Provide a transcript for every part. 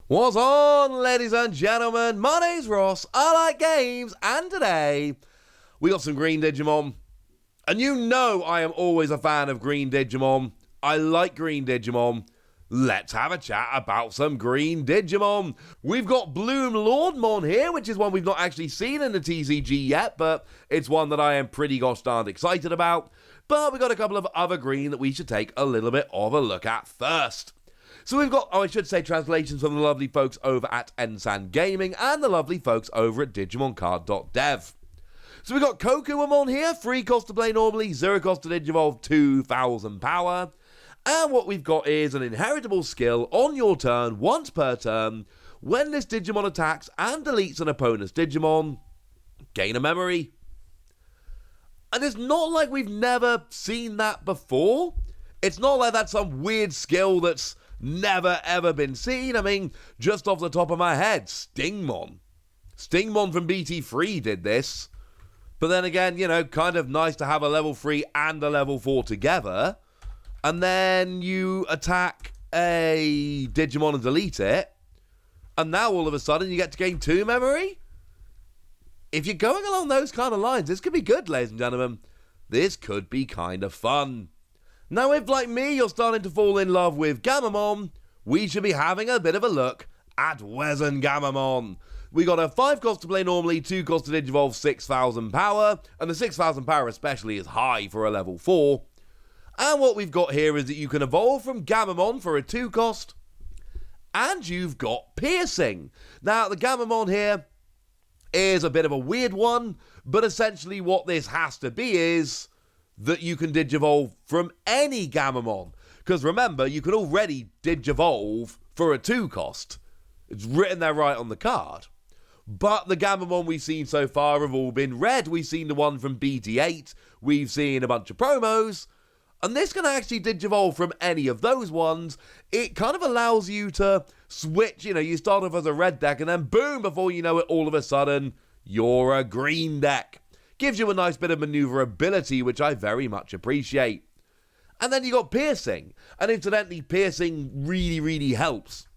What's on, ladies and gentlemen? My name's Ross, I like games, and today we got some green Digimon. And you know I am always a fan of green Digimon. I like green Digimon. Let's have a chat about some green Digimon. We've got BloomLordmon here, which is one we've not actually seen in the TCG yet, but it's one that I am pretty gosh darned excited about. But we got a couple of other green that we should take a little bit of a look at first. So we've got, I should say, translations from the lovely folks over at Ensan Gaming and the lovely folks over at DigimonCard.dev. So we've got Kokumon here, free cost to play normally, 0 cost to Digivolve, 2,000 power. And what we've got is an inheritable skill on your turn, once per turn. When this Digimon attacks and deletes an opponent's Digimon, gain a memory. And it's not like we've never seen that before. It's not like that's some weird skill that's never ever been seen. I mean, just off the top of my head, Stingmon from BT3 did this. But then again, you know, kind of nice to have a level 3 and a level 4 together. And then you attack a Digimon and delete it. And now all of a sudden you get to gain 2 memory? If you're going along those kind of lines, this could be good, ladies and gentlemen. This could be kind of fun. Now, if, like me, you're starting to fall in love with Gammamon, we should be having a bit of a look at Gammamon. We got a 5 cost to play normally, 2 cost to Digivolve, 6,000 power, and the 6,000 power especially is high for a level 4. And what we've got here is that you can evolve from Gammamon for a 2 cost, and you've got Piercing. Now, the Gammamon here is a bit of a weird one, but essentially what this has to be is that you can Digivolve from any Gammamon. Because remember, you can already Digivolve for a 2 cost. It's written there right on the card. But the Gammamon we've seen so far have all been red. We've seen the one from BT8. We've seen a bunch of promos. And this can actually Digivolve from any of those ones. It kind of allows you to switch. You know, you start off as a red deck and then boom, before you know it, all of a sudden, you're a green deck. Gives you a nice bit of maneuverability, which I very much appreciate. And then you got Piercing. And incidentally, Piercing really, really helps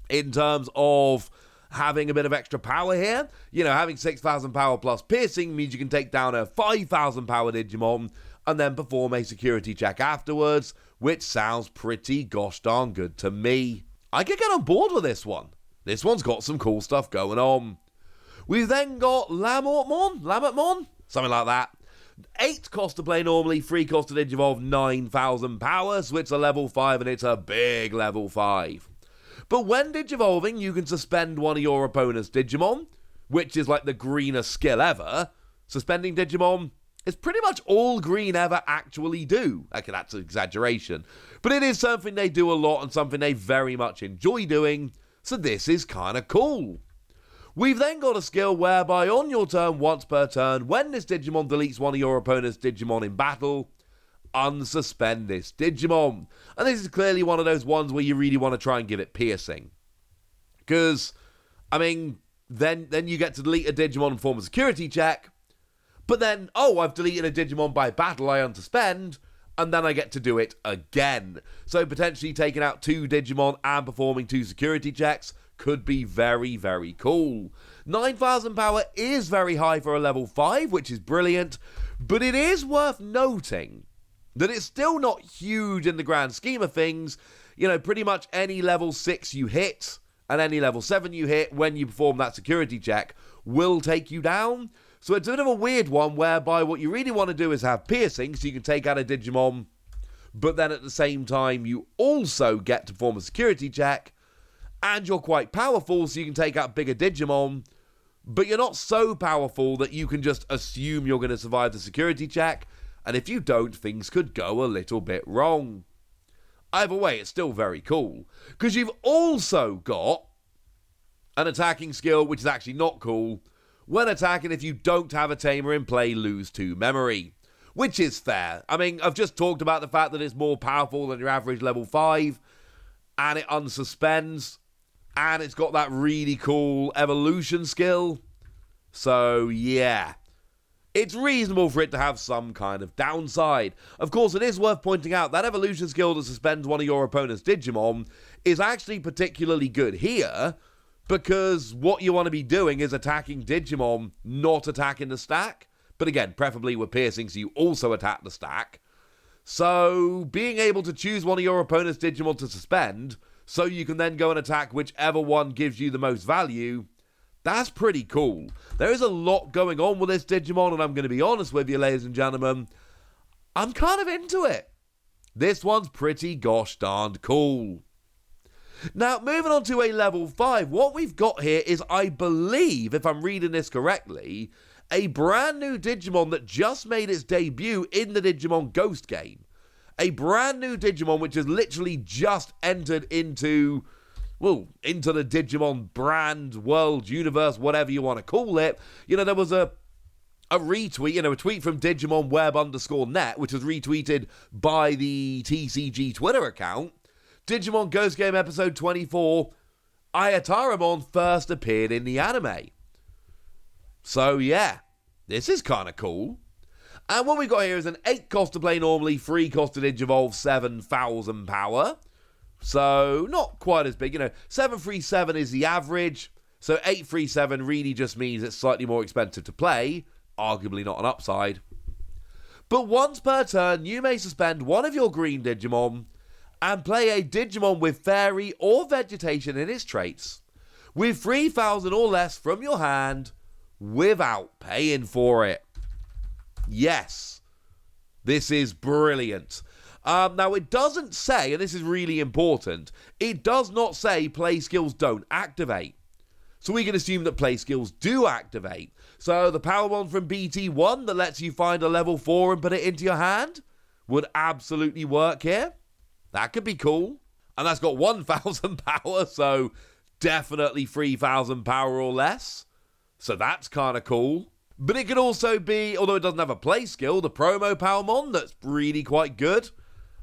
in terms of having a bit of extra power here. You know, having 6,000 power plus Piercing means you can take down a 5,000 power Digimon and then perform a security check afterwards, which sounds pretty gosh darn good to me. I could get on board with this one. This one's got some cool stuff going on. We've then got Lalamon, something like that. 8 cost to play normally, 3 cost to Digivolve, 9,000 power, so it's a level 5 and it's a big level 5. But when Digivolving, you can suspend one of your opponent's Digimon, which is like the greenest skill ever. Suspending Digimon is pretty much all green ever actually do. Okay, that's an exaggeration. But it is something they do a lot and something they very much enjoy doing, so this is kind of cool. We've then got a skill whereby on your turn, once per turn, when this Digimon deletes one of your opponent's Digimon in battle, unsuspend this Digimon. And this is clearly one of those ones where you really want to try and give it Piercing. Because, I mean, then you get to delete a Digimon and perform a security check, but then, oh, I've deleted a Digimon by battle, I unsuspend, and then I get to do it again. So potentially taking out 2 Digimon and performing 2 security checks could be very, very cool. 9,000 power is very high for a level 5, which is brilliant, but it is worth noting that it's still not huge in the grand scheme of things. You know, pretty much any level 6 you hit and any level 7 you hit when you perform that security check will take you down. So it's a bit of a weird one whereby what you really want to do is have Piercing so you can take out a Digimon, but then at the same time you also get to perform a security check, and you're quite powerful so you can take out bigger Digimon, but you're not so powerful that you can just assume you're going to survive the security check, and if you don't, things could go a little bit wrong. Either way, it's still very cool, because you've also got an attacking skill which is actually not cool. When attacking, if you don't have a tamer in play, lose 2 memory, which is fair. I mean, I've just talked about the fact that it's more powerful than your average level 5, and it unsuspends, and it's got that really cool evolution skill. So, yeah. it's reasonable for it to have some kind of downside. Of course, it is worth pointing out that evolution skill that suspends one of your opponent's Digimon is actually particularly good here, because what you want to be doing is attacking Digimon, not attacking the stack. But again, preferably with piercing, so you also attack the stack. So, being able to choose one of your opponent's Digimon to suspend, so you can then go and attack whichever one gives you the most value, that's pretty cool. There is a lot going on with this Digimon, and I'm going to be honest with you, ladies and gentlemen, I'm kind of into it. This one's pretty gosh darned cool. Now, moving on to a level 5, what we've got here is, I believe, if I'm reading this correctly, a brand new Digimon that just made its debut in the Digimon Ghost game. A brand new Digimon which has literally just entered into the Digimon brand, world, universe, whatever you want to call it. You know, there was a retweet, a tweet from Digimon Web_net, which was retweeted by the TCG Twitter account. Digimon Ghost Game Episode 24, Ayataramon first appeared in the anime. So yeah, this is kind of cool. And what we got here is an 8 cost to play normally, 3 cost to Digivolve, 7,000 power. So not quite as big, 737 is the average. So 837 really just means it's slightly more expensive to play, arguably not an upside. But once per turn, you may suspend one of your green Digimon and play a Digimon with fairy or vegetation in its traits with 3,000 or less from your hand without paying for it. Yes, this is brilliant. Now, it doesn't say, and this is really important, it does not say play skills don't activate. So we can assume that play skills do activate. So the Powermon from BT1 that lets you find a level 4 and put it into your hand would absolutely work here. That could be cool. And that's got 1,000 power, so definitely 3,000 power or less. So that's kind of cool. But it could also be, although it doesn't have a play skill, the promo Powermon that's really quite good.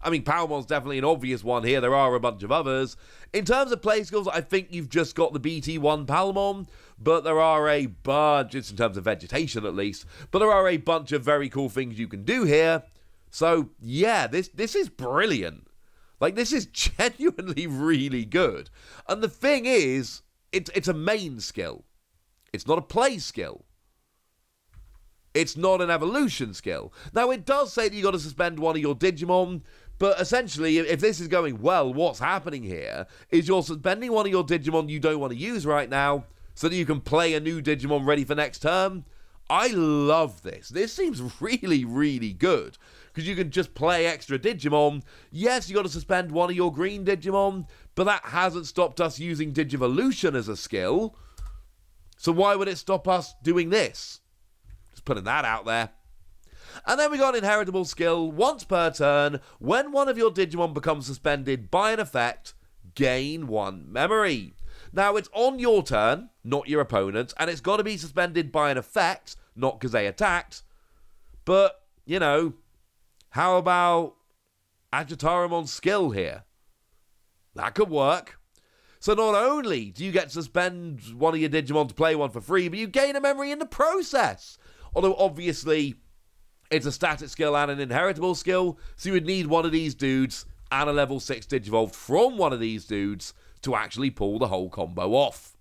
I mean, Powermon's definitely an obvious one here. There are a bunch of others. In terms of play skills, I think you've just got the BT1 Palmon, but there are a bunch, just in terms of vegetation at least, but there are a bunch of very cool things you can do here. So, yeah, this is brilliant. Like, this is genuinely really good. And the thing is, it's a main skill. It's not a play skill. It's not an evolution skill. Now, it does say that you've got to suspend one of your Digimon, but essentially, if this is going well, what's happening here is you're suspending one of your Digimon you don't want to use right now so that you can play a new Digimon ready for next turn. I love this. This seems really, really good because you can just play extra Digimon. Yes, you got to suspend one of your green Digimon, but that hasn't stopped us using Digivolution as a skill. So why would it stop us doing this? Just putting that out there. And then we got inheritable skill. Once per turn, when one of your Digimon becomes suspended by an effect, gain 1 memory. Now, it's on your turn, not your opponent's, and it's got to be suspended by an effect, not because they attacked. But, how about Ayataramon's skill here? That could work. So not only do you get to suspend one of your Digimon to play one for free, but you gain a memory in the process. Although, obviously, it's a static skill and an inheritable skill, so you would need one of these dudes and a level 6 Digivolved from one of these dudes to actually pull the whole combo off.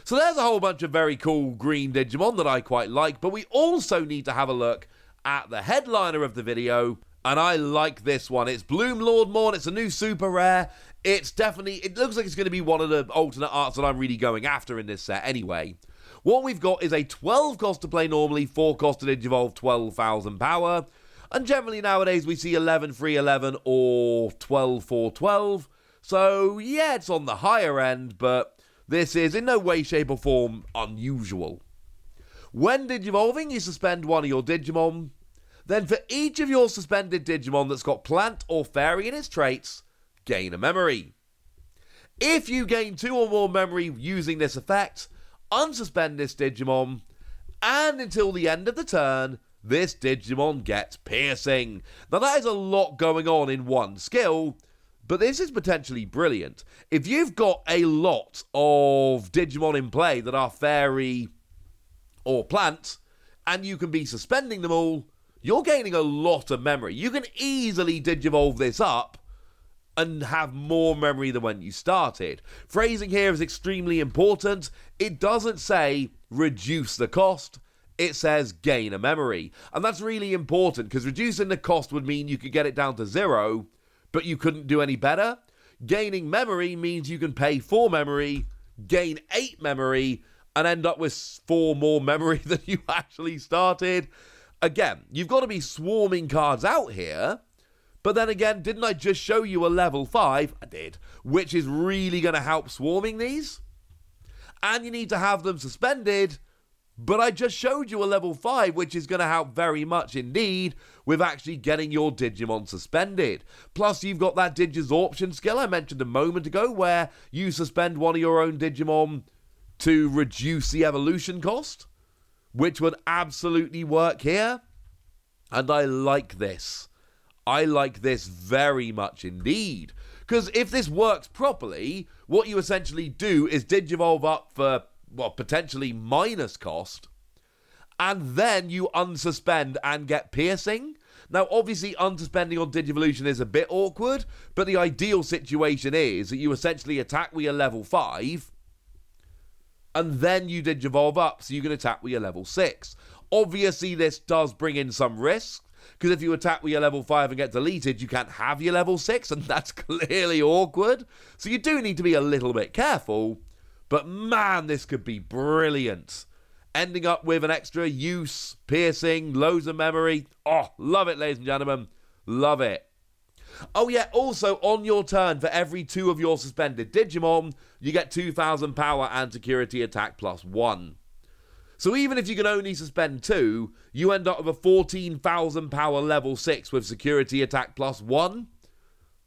So there's a whole bunch of very cool green Digimon that I quite like, but we also need to have a look at the headliner of the video, and I like this one. It's BloomLordmon. It's a new super rare. It looks like it's going to be one of the alternate arts that I'm really going after in this set anyway. What we've got is a 12 cost to play normally, 4 cost to Digivolve, 12,000 power. And generally nowadays we see 11 free 11 or 12 for 12. So yeah, it's on the higher end, but this is in no way, shape or form unusual. When Digivolving, you suspend one of your Digimon. Then for each of your suspended Digimon that's got plant or fairy in its traits, gain a memory. If you gain 2 or more memory using this effect, unsuspend this Digimon, and until the end of the turn, this Digimon gets piercing. Now that is a lot going on in one skill, but this is potentially brilliant. If you've got a lot of Digimon in play that are fairy or plant, and you can be suspending them all, you're gaining a lot of memory. You can easily Digivolve this up and have more memory than when you started. Phrasing here is extremely important. It doesn't say reduce the cost. It says gain a memory. And that's really important because reducing the cost would mean you could get it down to 0, but you couldn't do any better. Gaining memory means you can pay 4 memory, gain 8 memory, and end up with 4 more memory than you actually started. Again, you've got to be swarming cards out here. But then again, didn't I just show you a level 5? I did. Which is really going to help swarming these. And you need to have them suspended. But I just showed you a level 5, which is going to help very much indeed with actually getting your Digimon suspended. Plus, you've got that Digisorption skill I mentioned a moment ago, where you suspend one of your own Digimon to reduce the evolution cost, which would absolutely work here. And I like this. I like this very much indeed. Because if this works properly, what you essentially do is Digivolve up for, well, potentially minus cost, and then you unsuspend and get piercing. Now, obviously, unsuspending on Digivolution is a bit awkward, but the ideal situation is that you essentially attack with your level 5, and then you Digivolve up so you can attack with your level 6. Obviously, this does bring in some risks, because if you attack with your level 5 and get deleted, you can't have your level 6, and that's clearly awkward. So you do need to be a little bit careful, but man, this could be brilliant. Ending up with an extra use, piercing, loads of memory. Oh, love it, ladies and gentlemen. Love it. Oh yeah, also on your turn, for every 2 of your suspended Digimon, you get 2,000 power and security attack +1. So even if you can only suspend 2, you end up with a 14,000 power level 6 with security attack +1.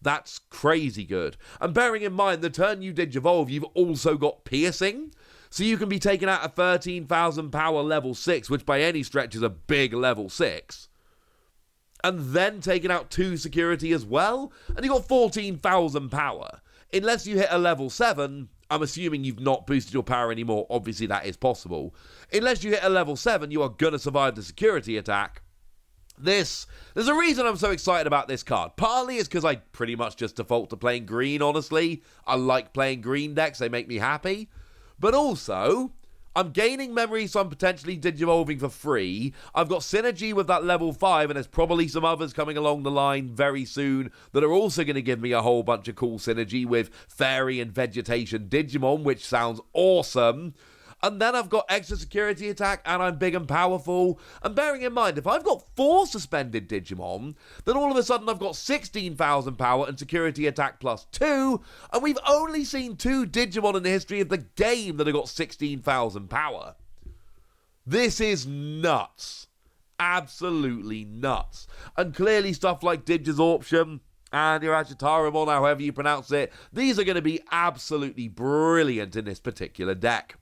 That's crazy good. And bearing in mind, the turn you Digivolve, you've also got piercing. So you can be taking out a 13,000 power level 6, which by any stretch is a big level 6. And then taking out 2 security as well. And you've got 14,000 power. Unless you hit a level 7, I'm assuming you've not boosted your power anymore. Obviously, that is possible. Unless you hit a level 7, you are going to survive the security attack. There's a reason I'm so excited about this card. Partly it's because I pretty much just default to playing green, honestly. I like playing green decks. They make me happy. But also, I'm gaining memory, so I'm potentially Digivolving for free. I've got synergy with that level 5, and there's probably some others coming along the line very soon that are also going to give me a whole bunch of cool synergy with Fairy and Vegetation Digimon, which sounds awesome. And then I've got extra security attack, and I'm big and powerful. And bearing in mind, if I've got 4 suspended Digimon, then all of a sudden I've got 16,000 power and security attack +2, and we've only seen 2 Digimon in the history of the game that have got 16,000 power. This is nuts. Absolutely nuts. And clearly stuff like Digisorption and your Ayataramon, however you pronounce it, these are going to be absolutely brilliant in this particular deck.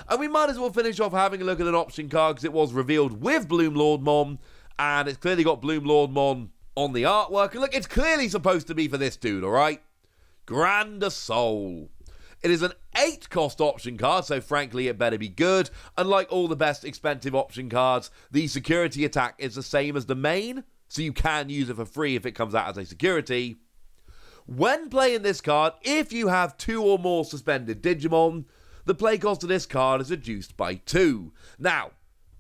And we might as well finish off having a look at an option card because it was revealed with BloomLordmon, and it's clearly got BloomLordmon on the artwork. And look, it's clearly supposed to be for this dude, alright? Grander Soul. It is an 8-cost option card, so frankly it better be good. Unlike all the best expensive option cards, the security attack is the same as the main, so you can use it for free if it comes out as a security. When playing this card, if you have 2 or more suspended Digimon, the play cost of this card is reduced by 2. Now,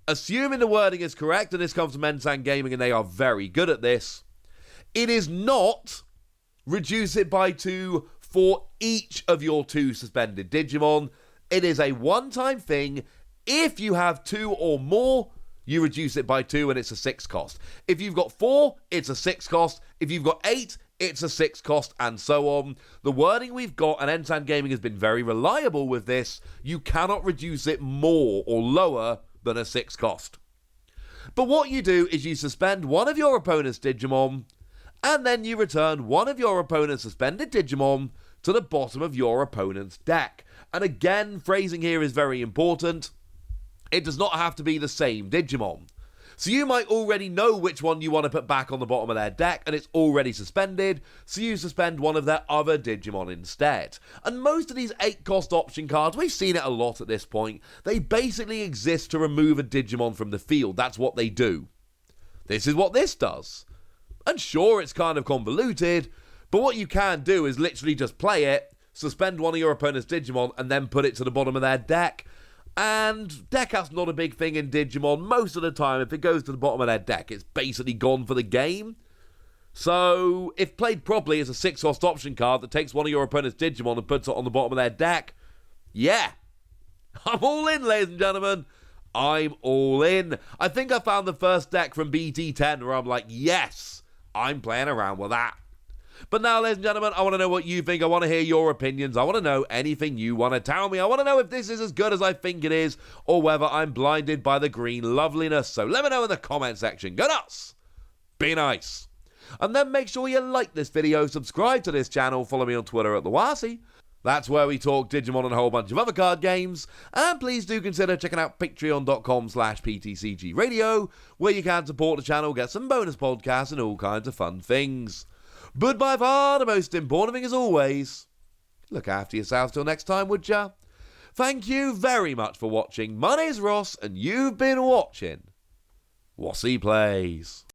assuming the wording is correct, and this comes from Ensan Gaming and they are very good at this, it is not reduce it by 2 for each of your 2 suspended Digimon. It is a one-time thing. If you have 2 or more, you reduce it by 2 and it's a 6 cost. If you've got 4, it's a 6 cost. If you've got 8, it's a 6 cost, and so on. The wording we've got, and Ensan Gaming has been very reliable with this, you cannot reduce it more or lower than a 6 cost. But what you do is you suspend one of your opponent's Digimon, and then you return one of your opponent's suspended Digimon to the bottom of your opponent's deck. And again, phrasing here is very important. It does not have to be the same Digimon. So you might already know which one you want to put back on the bottom of their deck, and it's already suspended, so you suspend one of their other Digimon instead. And most of these 8-cost option cards, we've seen it a lot at this point, they basically exist to remove a Digimon from the field. That's what they do. This is what this does. And sure, it's kind of convoluted, but what you can do is literally just play it, suspend one of your opponent's Digimon, and then put it to the bottom of their deck. And deck out's not a big thing in Digimon. Most of the time, if it goes to the bottom of their deck, it's basically gone for the game. So, if played properly as a 6-cost option card that takes one of your opponent's Digimon and puts it on the bottom of their deck, yeah. I'm all in, ladies and gentlemen. I'm all in. I think I found the first deck from BT10 where I'm like, yes, I'm playing around with that. But now, ladies and gentlemen, I want to know what you think. I want to hear your opinions. I want to know anything you want to tell me. I want to know if this is as good as I think it is or whether I'm blinded by the green loveliness. So let me know in the comment section. Go nuts! Be nice. And then make sure you like this video, subscribe to this channel, follow me on Twitter at @TheWasi. That's where we talk Digimon and a whole bunch of other card games. And please do consider checking out patreon.com/PTCGradio, where you can support the channel, get some bonus podcasts and all kinds of fun things. But by far the most important thing, as always, look after yourselves till next time, would ya? Thank you very much for watching. My name's Ross, and you've been watching Wasi Plays.